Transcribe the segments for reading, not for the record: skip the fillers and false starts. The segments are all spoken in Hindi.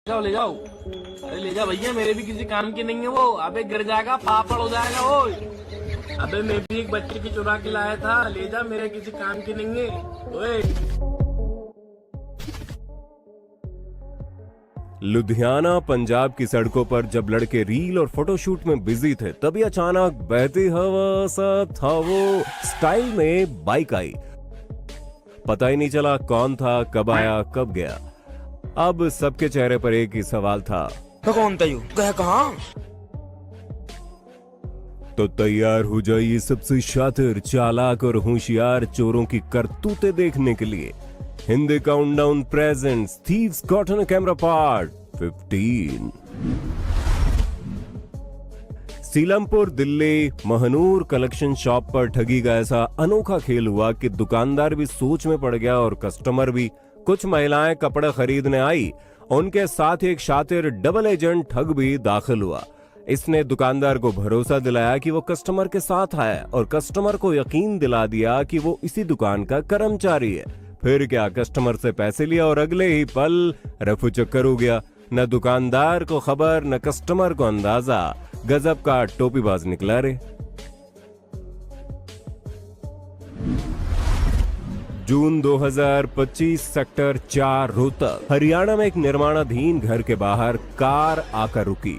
जाओ ले जाओ। अरे ले जा भैया, मेरे भी किसी काम की नहीं है वो। अबे गिर जाएगा, पापड़ हो जाएगा वो। अबे मैं भी एक बच्चे की चुरा के लाया था, ले जा, मेरे किसी काम की नहीं है। ओए लुधियाना पंजाब की सड़कों पर जब लड़के रील और फोटोशूट में बिजी थे, तभी अचानक बहती हवा सा था वो स्टाइल में बाइक आई। पता ही नहीं चला कौन था, कब आया, कब गया। अब सबके चेहरे पर एक ही सवाल था, तो कौन था यू, गया कहाँ? तो तैयार हो जाइए सबसे शातिर, चालाक और होशियार चोरों की करतूतें देखने के लिए। Hindi countdown presents thieves caught on camera part 15। Seelampur Delhi Mahnoor collection shop पर ठगी का ऐसा अनोखा खेल हुआ कि दुकानदार भी सोच में पड़ गया और कस्टमर भी। कुछ महिलाएं कपड़े खरीदने आई, उनके साथ एक शातिर डबल एजेंट ठग भी दाखिल हुआ। इसने दुकानदार को भरोसा दिलाया कि वो कस्टमर के साथ है और कस्टमर को यकीन दिला दिया कि वो इसी दुकान का कर्मचारी है। फिर क्या, कस्टमर से पैसे लिया और अगले ही पल रफू चक्कर हो गया। न दुकानदार को खबर, न कस्टमर को अंदाजा। गजब का टोपीबाज निकला रे। जून 2025 सेक्टर 4 रोहतक हरियाणा में एक निर्माणाधीन घर के बाहर कार आकर रुकी,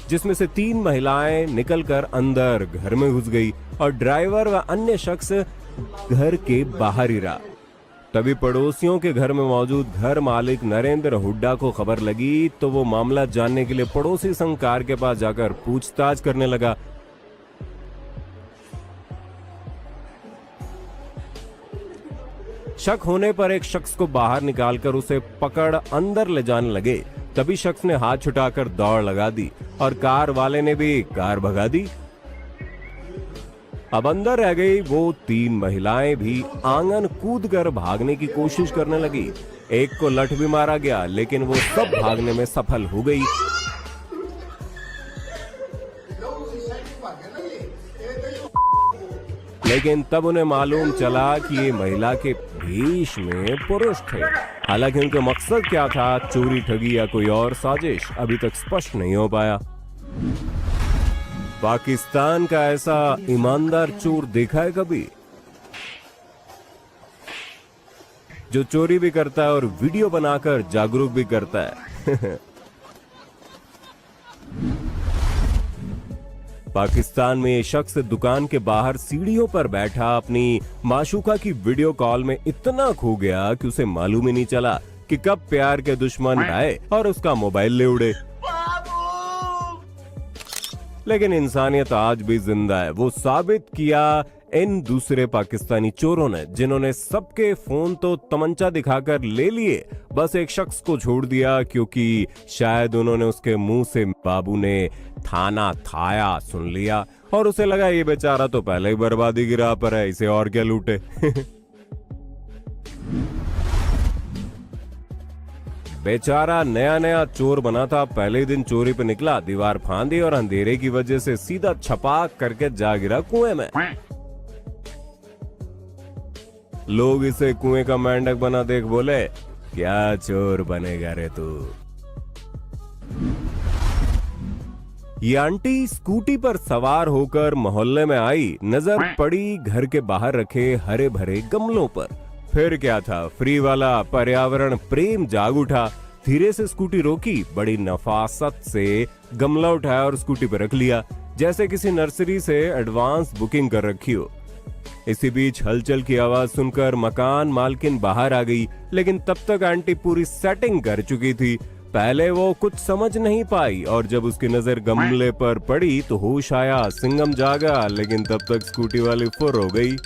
जिसमें से 3 महिलाएं निकलकर अंदर घर में घुस गई और ड्राइवर व अन्य शख्स घर के बाहर ही रहा। तभी पड़ोसियों के घर में मौजूद घर मालिक नरेंद्र हुड्डा को खबर लगी, तो वो मामला जानने के लिए पड़ोसी संघ कार के पास जाकर पूछताछ करने लगा। शक होने पर एक शख्स को बाहर निकालकर उसे पकड़ अंदर ले जाने लगे। तभी शख्स ने हाथ छुटाकर दौड़ लगा दी और कार वाले ने भी कार भगा दी। अब अंदर रह गई वो 3 महिलाएं भी आंगन कूदकर भागने की कोशिश करने लगी। एक को लठ भी मारा गया, लेकिन वो सब भागने में सफल हो गई। लेकिन तब उन्हें मालूम चला कि ये महिला के भेष में पुरुष थे। हालांकि उनका मकसद क्या था, चोरी, ठगी या कोई और साजिश, अभी तक स्पष्ट नहीं हो पाया। पाकिस्तान का ऐसा ईमानदार चोर देखा है कभी, जो चोरी भी करता है और वीडियो बनाकर जागरूक भी करता है। पाकिस्तान में ये शख्स दुकान के बाहर सीढ़ियों पर बैठा अपनी माशूका की वीडियो कॉल में इतना खो गया कि उसे मालूम ही नहीं चला कि कब प्यार के दुश्मन आए और उसका मोबाइल ले उड़े। लेकिन इंसानियत आज भी जिंदा है। वो साबित किया इन दूसरे पाकिस्तानी चोरों ने, जिन्होंने सबके फोन तो तमंचा दिखाकर ले लिए, बस एक शख्स को छोड़ दिया क्योंकि शायद उन्होंने उसके मुंह से बाबू ने थाना थाया सुन लिया और उसे लगा ये बेचारा तो पहले ही बर्बादी की राह पर है, इसे और क्या लूटे। बेचारा नया नया चोर बना था, पहले दिन चोरी पे निकला, दीवार फांदी और अंधेरे की वजह से सीधा छपाक करके जा गिरा कुएं में। लोग इसे कुएं का मेंढक बना देख बोले, क्या चोर बनेगा रे तू। ये आंटी स्कूटी पर सवार होकर मोहल्ले में आई, नजर पड़ी घर के बाहर रखे हरे भरे गमलों पर। फिर क्या था, फ्री वाला पर्यावरण प्रेम जाग उठा। धीरे से स्कूटी रोकी, बड़ी नफासत से गमला उठाया और स्कूटी पर रख लिया, जैसे किसी नर्सरी से एडवांस बुकिंग कर रखी हो। इसी बीच हलचल की आवाज सुनकर मकान मालकिन बाहर आ गई, लेकिन तब तक आंटी पूरी सेटिंग कर चुकी थी। पहले वो कुछ समझ नहीं पाई और जब उसकी नजर गमले पर पड़ी तो होश आया, सिंघम जागा, लेकिन तब तक स्कूटी वाली फुर हो गई।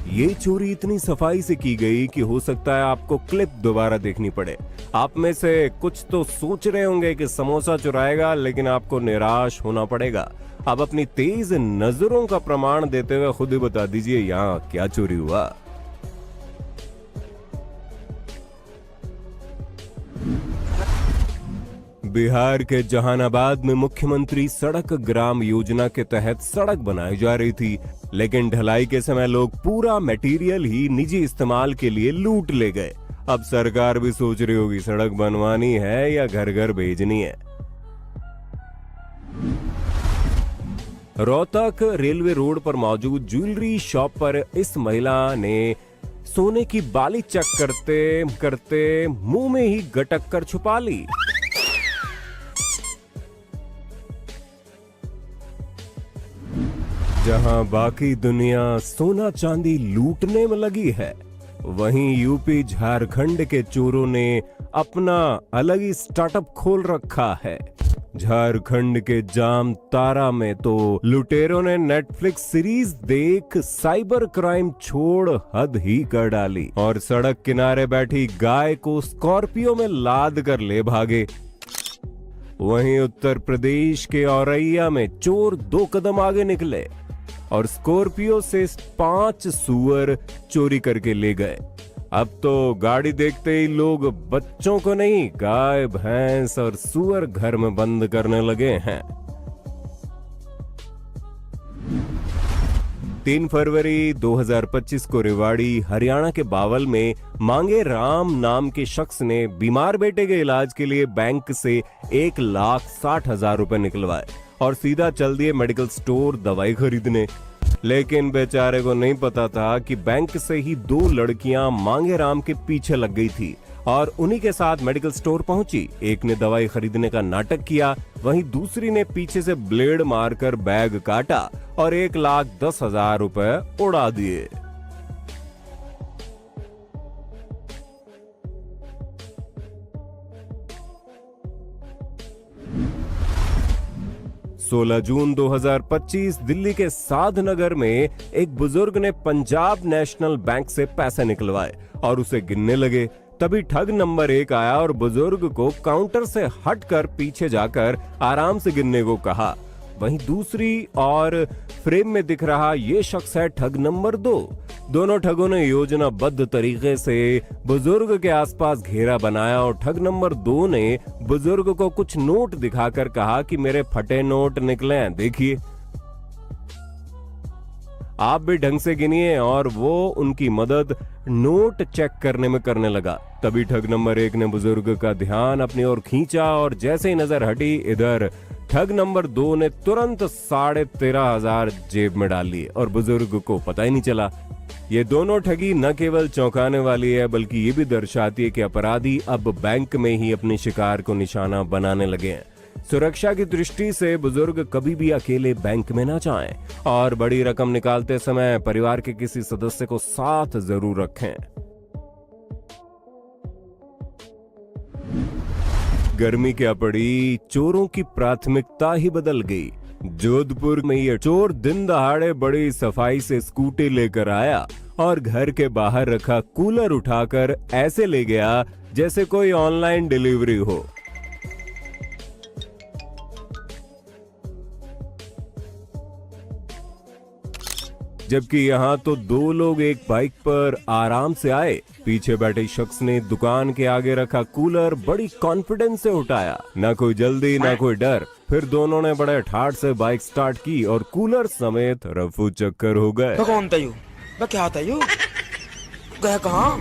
ये चोरी इतनी सफाई से की गई कि हो सकता है आपको क्लिप दोबारा देखनी पड़े। आप में से कुछ तो सोच रहे होंगे कि समोसा चुराएगा, लेकिन आपको निराश होना पड़ेगा। अब अपनी तेज नजरों का प्रमाण देते हुए खुद ही बता दीजिए यहाँ क्या चोरी हुआ। बिहार के जहानाबाद में मुख्यमंत्री सड़क ग्राम योजना के तहत सड़क बनाई जा रही थी, लेकिन ढलाई के समय लोग पूरा मटेरियल ही निजी इस्तेमाल के लिए लूट ले गए। अब सरकार भी सोच रही होगी सड़क बनवानी है या घर घर भेजनी है। रोहतक रेलवे रोड पर मौजूद ज्वेलरी शॉप पर इस महिला ने सोने की बाली चेक करते करते मुंह में ही गटक कर छुपा ली। जहां बाकी दुनिया सोना चांदी लूटने में लगी है, वहीं यूपी झारखंड के चोरों ने अपना अलग ही स्टार्टअप खोल रखा है। झारखंड के जामताड़ा में तो लुटेरों ने नेटफ्लिक्स सीरीज देख साइबर क्राइम छोड़ हद ही कर डाली और सड़क किनारे बैठी गाय को स्कॉर्पियो में लाद कर ले भागे। वहीं उत्तर प्रदेश के औरैया में चोर 2 कदम आगे निकले और स्कॉर्पियो से 5 सुअर चोरी करके ले गए। अब तो गाड़ी देखते ही लोग बच्चों को नहीं, गाय भैंस और सुअर घर में बंद करने लगे हैं। 3 फरवरी 2025 को रेवाड़ी हरियाणा के बावल में मांगे राम नाम के शख्स ने बीमार बेटे के इलाज के लिए बैंक से 1,60,000 रुपए निकलवाए और सीधा चल दिए मेडिकल स्टोर दवाई खरीदने। लेकिन बेचारे को नहीं पता था कि बैंक से ही 2 लड़कियां मांगे राम के पीछे लग गई थी और उन्हीं के साथ मेडिकल स्टोर पहुंची। एक ने दवाई खरीदने का नाटक किया, वहीं दूसरी ने पीछे से ब्लेड मारकर बैग काटा और 1,10,000 रुपए उड़ा दिए। सोलह जून 2025 दिल्ली के साधनगर में एक बुजुर्ग ने पंजाब नेशनल बैंक से पैसे निकलवाए और उसे गिनने लगे। तभी ठग नंबर 1 आया और बुजुर्ग को काउंटर से हटकर पीछे जाकर आराम से गिनने को कहा। वहीं दूसरी और फ्रेम में दिख रहा ये शख्स है ठग नंबर 2। दोनों ठगों ने योजनाबद्ध तरीके से बुजुर्ग के आसपास घेरा बनाया और ठग नंबर 2 ने बुजुर्ग को कुछ नोट दिखाकर कहा कि मेरे फटे नोट निकले हैं, देखिए। आप भी ढंग से गिनिए और वो उनकी मदद नोट चेक करने में करने लगा। तभी ठग नंबर 1 ने बुजुर्ग का ध्यान अपनी ओर खींचा और जैसे ही नजर हटी इधर ठग नंबर 2 ने तुरंत 13,500 जेब में डाल लिए और बुजुर्ग को पता ही नहीं चला। ये दोनों ठगी न केवल चौंकाने वाली है बल्कि ये भी दर्शाती है कि अपराधी अब बैंक में ही अपने शिकार को निशाना बनाने लगे हैं। सुरक्षा की दृष्टि से बुजुर्ग कभी भी अकेले बैंक में ना जाएं और बड़ी रकम निकालते समय परिवार के किसी सदस्य को साथ जरूर रखें। गर्मी क्या पड़ी, चोरों की प्राथमिकता ही बदल गई। जोधपुर में ये चोर दिन दहाड़े बड़ी सफाई से स्कूटी लेकर आया और घर के बाहर रखा कूलर उठाकर ऐसे ले गया जैसे कोई ऑनलाइन डिलीवरी हो। जबकि यहाँ तो 2 लोग एक बाइक पर आराम से आए। पीछे बैठे शख्स ने दुकान के आगे रखा कूलर बड़ी कॉन्फिडेंस से उठाया, ना कोई जल्दी ना कोई डर। फिर दोनों ने बड़े ठाठ से बाइक स्टार्ट की और कूलर समेत रफू चक्कर हो गए। कौन था यू? क्या था यू? गया कहाँ?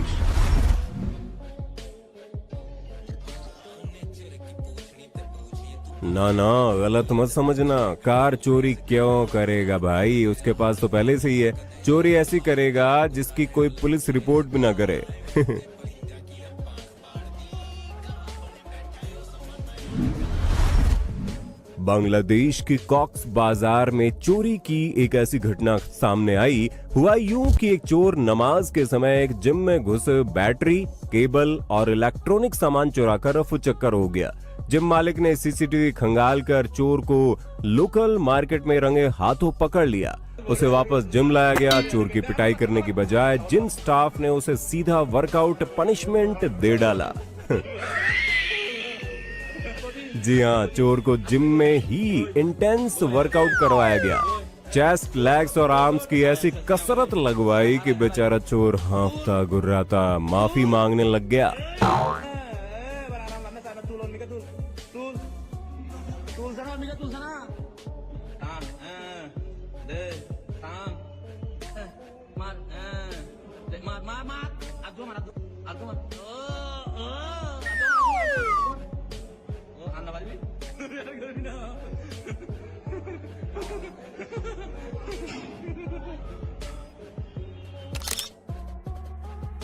ना ना, गलत मत समझना। कार चोरी क्यों करेगा भाई, उसके पास तो पहले से ही है। चोरी ऐसी करेगा जिसकी कोई पुलिस रिपोर्ट भी ना करे। बांग्लादेश के कॉक्स बाजार में चोरी की एक ऐसी घटना सामने आई। हुआ यूं कि एक चोर नमाज के समय एक जिम में घुस बैटरी, केबल और इलेक्ट्रॉनिक सामान चुराकर रफू चक्कर हो गया। जिम मालिक ने सीसीटीवी खंगालकर चोर को लोकल मार्केट में रंगे हाथों पकड़ लिया। उसे वापस जिम लाया गया। चोर की पिटाई करने की बजाय जिम स्टाफ ने उसे सीधा वर्कआउट पनिशमेंट दे डाला। जी हाँ, चोर को जिम में ही इंटेंस वर्कआउट करवाया गया। चेस्ट, लेग्स और आर्म्स की ऐसी कसरत लगवाई कि बेचारा चोर हाँफता गुर्राता माफी मांगने लग गया।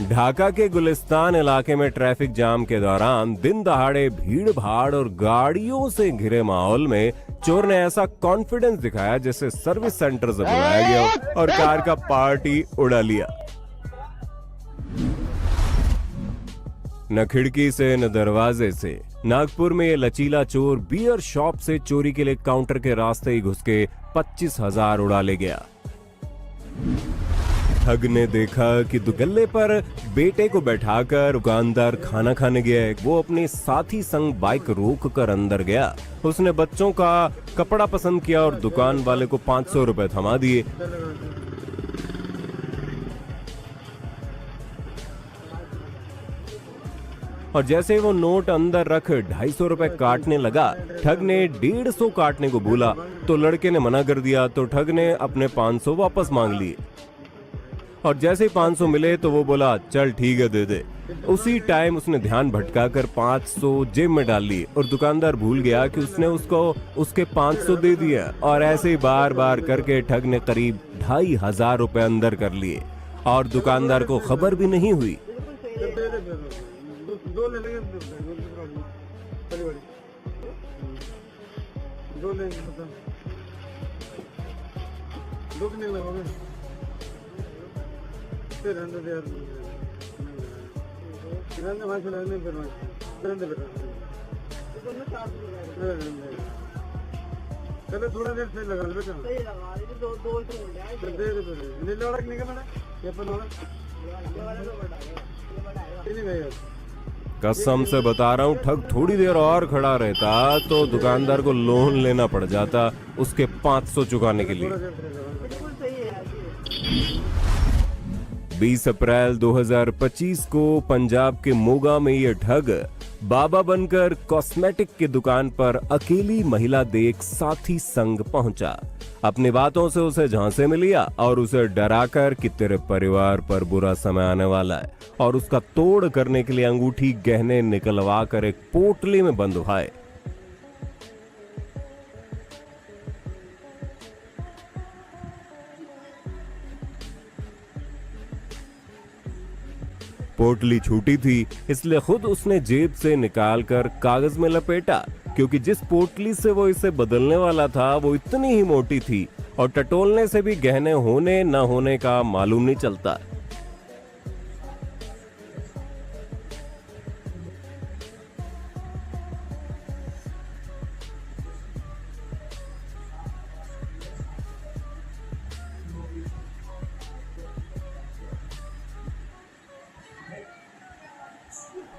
ढाका के गुलिस्तान इलाके में ट्रैफिक जाम के दौरान दिन दहाड़े भीड़ भाड़ और गाड़ियों से घिरे माहौल में चोर ने ऐसा कॉन्फिडेंस दिखाया जैसे सर्विस सेंटर से बुलाया गया हो और कार का पार्ट ही उड़ा लिया। न खिड़की से न दरवाजे से नागपुर में ये लचीला चोर बियर शॉप से चोरी के लिए काउंटर के रास्ते ही घुस के 25,000 उड़ा ले गया। ठग ने देखा कि दुगल्ले पर बेटे को बैठाकर दुकानदार खाना खाने गया है। वो अपने साथी संग बाइक रोक कर अंदर गया। उसने बच्चों का कपड़ा पसंद किया और दुकान वाले को 500 रुपए थमा दिए। और जैसे वो नोट अंदर रख 250 रुपए काटने लगा, ठग ने 150 काटने को बोला तो लड़के ने मना कर दिया, तो ठग ने अपने 500 वापस मांग लिए। और जैसे ही 500 मिले तो वो बोला चल ठीक है दे दे। उसी टाइम उसने ध्यान भटकाकर 500 जेब में डाल ली और दुकानदार भूल गया कि उसने उसको उसके 500 दे दिया। और ऐसे ही बार बार करके ठग ने करीब 2,500 रुपए अंदर कर लिए और दुकानदार को खबर भी नहीं हुई। चलो थोड़ा देर से लगा लो बेटा, कसम से बता रहा हूँ, ठग थोड़ी देर और खड़ा रहता तो दुकानदार को लोन लेना पड़ जाता उसके 500 चुकाने के लिए। 20 अप्रैल 2025 को पंजाब के मोगा में ये ठग बाबा बनकर कॉस्मेटिक की दुकान पर अकेली महिला देख साथी संग पहुंचा। अपनी बातों से उसे झांसे में लिया और उसे डराकर कि तेरे परिवार पर बुरा समय आने वाला है, और उसका तोड़ करने के लिए अंगूठी गहने निकलवा कर एक पोटली में बंधवाए। पोटली छूटी थी, इसलिए खुद उसने जेब से निकालकर कागज में लपेटा, क्योंकि जिस पोटली से वो इसे बदलने वाला था वो इतनी ही मोटी थी और टटोलने से भी गहने होने न होने का मालूम नहीं चलता।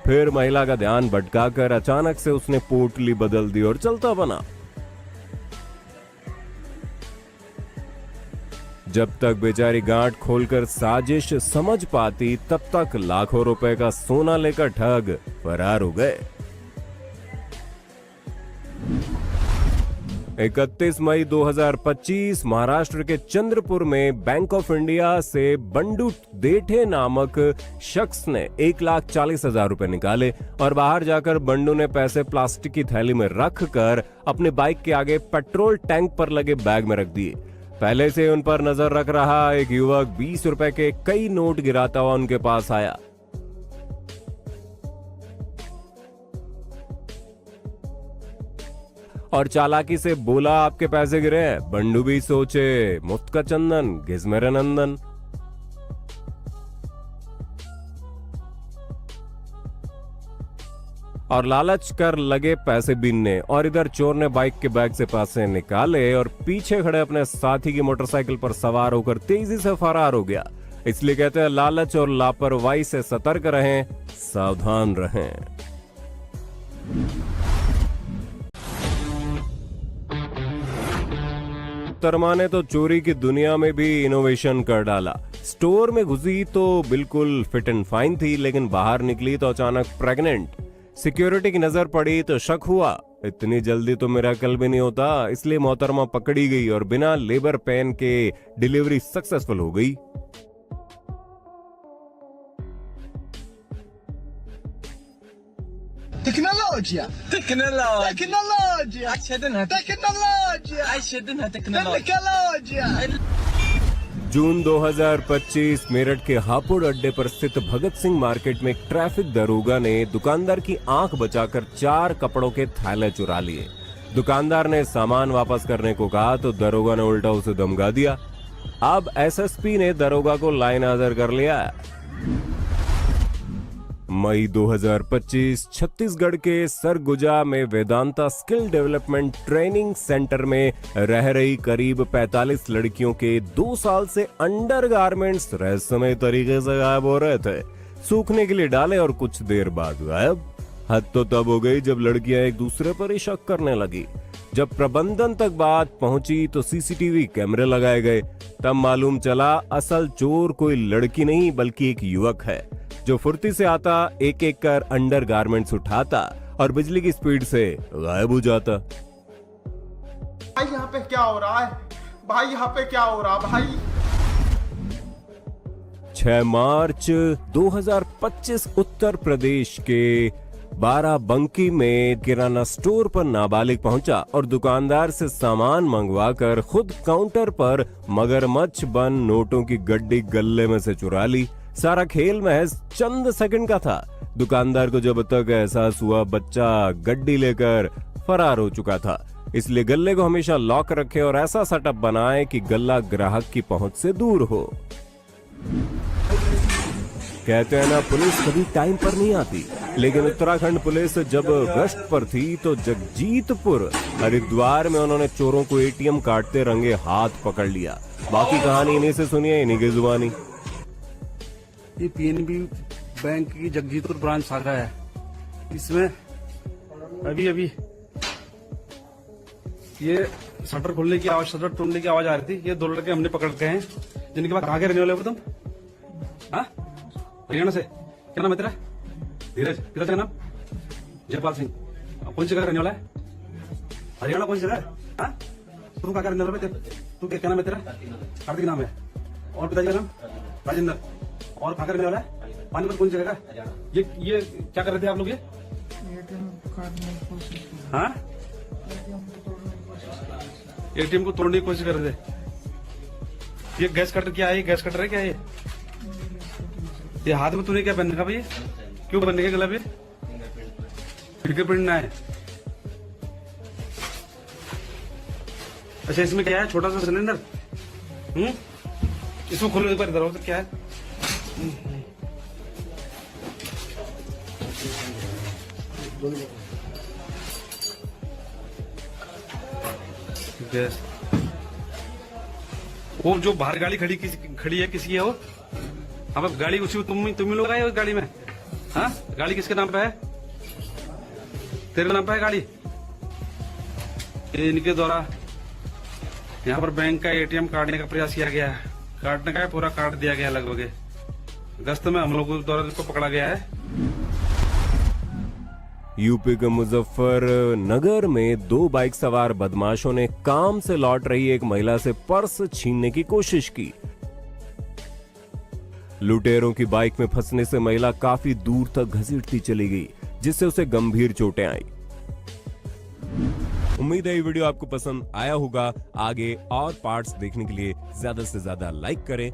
फिर महिला का ध्यान भटकाकर अचानक से उसने पोटली बदल दी और चलता बना। जब तक बेचारी गांठ खोलकर साजिश समझ पाती, तब तक लाखों रुपए का सोना लेकर ठग फरार हो गए। 31 मई 2025 महाराष्ट्र के चंद्रपुर में बैंक ऑफ इंडिया से बंडू देठे नामक शख्स ने 1,40,000 रुपए निकाले और बाहर जाकर बंडू ने पैसे प्लास्टिक की थैली में रखकर अपने बाइक के आगे पेट्रोल टैंक पर लगे बैग में रख दिए। पहले से उन पर नजर रख रहा एक युवक 20 रुपए के कई नोट गिराता हुआ उनके पास आया। और चालाकी से बोला, आपके पैसे गिरे हैं। बंडू भी सोचे, मुफ्त का चंदन घिस मेरे नंदन। और लालच कर लगे पैसे बीनने, और इधर चोर ने बाइक के बैग से पैसे निकाले और पीछे खड़े अपने साथी की मोटरसाइकिल पर सवार होकर तेजी से फरार हो गया। इसलिए कहते हैं, लालच और लापरवाही से सतर्क रहें, सावधान रहें। तरमा ने तो चोरी की दुनिया में भी इनोवेशन कर डाला। स्टोर में घुसी तो बिल्कुल फिट एंड फाइन थी, लेकिन बाहर निकली तो अचानक प्रेग्नेंट। सिक्योरिटी की नजर पड़ी तो शक हुआ, इतनी जल्दी तो मिरेकल भी नहीं होता, इसलिए मोहतरमा पकड़ी गई और बिना लेबर पेन के डिलीवरी सक्सेसफुल हो गई। Tecnologia. Tecnologia. Tecnologia. जून 2025 मेरठ के हापुड़ अड्डे पर स्थित भगत सिंह मार्केट में एक ट्रैफिक दरोगा ने दुकानदार की आंख बचाकर 4 कपड़ों के थैले चुरा लिए। दुकानदार ने सामान वापस करने को कहा तो दरोगा ने उल्टा उसे धमका दिया। अब एसएसपी ने दरोगा को लाइन हाजिर कर लिया। मई 2025 छत्तीसगढ़ के सरगुजा में Vedanta skill development training centre में रह रही करीब 45 लड़कियों के 2 साल से अंडरगारमेंट्स रहस्यमय तरीके से गायब हो रहे थे। सूखने के लिए डाले और कुछ देर बाद गायब। हद तो तब हो गई जब लड़कियां एक दूसरे पर ही शक करने लगी। जब प्रबंधन तक बात पहुंची तो सीसीटीवी कैमरे लगाए गए। तब मालूम चला असल चोर कोई लड़की नहीं बल्कि एक युवक है जो फुर्ती से आता, एक एक कर अंडरगारमेंट्स उठाता और बिजली की स्पीड से गायब हो जाता। भाई यहाँ पे क्या हो रहा है? भाई यहाँ पे क्या हो रहा भाई? 6 मार्च 2025 उत्तर प्रदेश के बाराबंकी में किराना स्टोर पर नाबालिग पहुंचा और दुकानदार से सामान मंगवाकर खुद काउंटर पर मगरमच्छ बन नोटों की गड्डी गले में से चुरा ली। सारा खेल महज चंद सेकंड का था। दुकानदार को जब तक एहसास हुआ बच्चा गड्डी लेकर फरार हो चुका था, इसलिए गल्ले को हमेशा लॉक रखें और ऐसा सेटअप बनाएं कि गल्ला ग्राहक की पहुंच से दूर हो। कहते हैं ना, पुलिस कभी टाइम पर नहीं आती, लेकिन उत्तराखंड पुलिस जब गश्त पर थी तो जगजीतपुर हरिद्वार में उन्होंने चोरों को एटीएम काटते रंगे हाथ पकड़ लिया। बाकी कहानी इन्हीं से सुनिए, इन्हीं की जुबानी। ये पीएनबी बैंक की जगजीतपुर ब्रांच शाखा है। इसमें अभी ये शटर खोलने की आवाज, शटर तोड़ने की आवाज आ रही थी। ये 2 लड़के हमने पकड़ के हैं, जिनके बाद कहाँ के रहने वाले हो तुम? हाँ, हरियाणा से। क्या नाम है तेरा? धीरज। पिता का नाम? जयपाल सिंह। कौन सी जगह रहने वाला है? हरियाणा कौन सी जगह? हाँ, तुम कहाँ रहने वाला? तू क्या नाम है तेरा? कार्तिक नाम है। और पिताजी का नाम? राजेंद्र। और कहाँ रहने वाला है? पानीपत कौन सी जगह का? ये क्या कर रहे थे आप लोग? ये हाँ, एटीएम को तोड़ने की कोशिश कर रहे थे। ये गैस कटर क्या है? गैस कटर है क्या ये हाथ में तूने क्या पहनने का भाई? क्यों पहनने का गला पे? फिंगरप्रिंट ना है। अच्छा, इसमें क्या है? छोटा सा सिलेंडर। इसको खोलो एक बार, इधर आओ तो क्या है? गैस। वो जो बाहर गाड़ी खड़ी है, किसी है वो? अब गाड़ी उसी तुम ही लोग आए हो गाड़ी में? हाँ, गाड़ी किसके नाम पे है? तेरे नाम पे है गाड़ी? इनके द्वारा यहाँ पर बैंक का एटीएम काटने का प्रयास किया गया है। काटने का पूरा काट दिया गया लगभग। गश्त में हम लोगों के द्वारा इसको पकड़ा गया है। यूपी के मुजफ्फरनगर में 2 बाइक सवार बदमाशों ने काम से लौट रही एक महिला से पर्स छीनने की कोशिश की। लुटेरों की बाइक में फंसने से महिला काफी दूर तक घसीटती चली गई, जिससे उसे गंभीर चोटें आई। उम्मीद है ये वीडियो आपको पसंद आया होगा। आगे और पार्ट्स देखने के लिए ज्यादा से ज्यादा लाइक करें।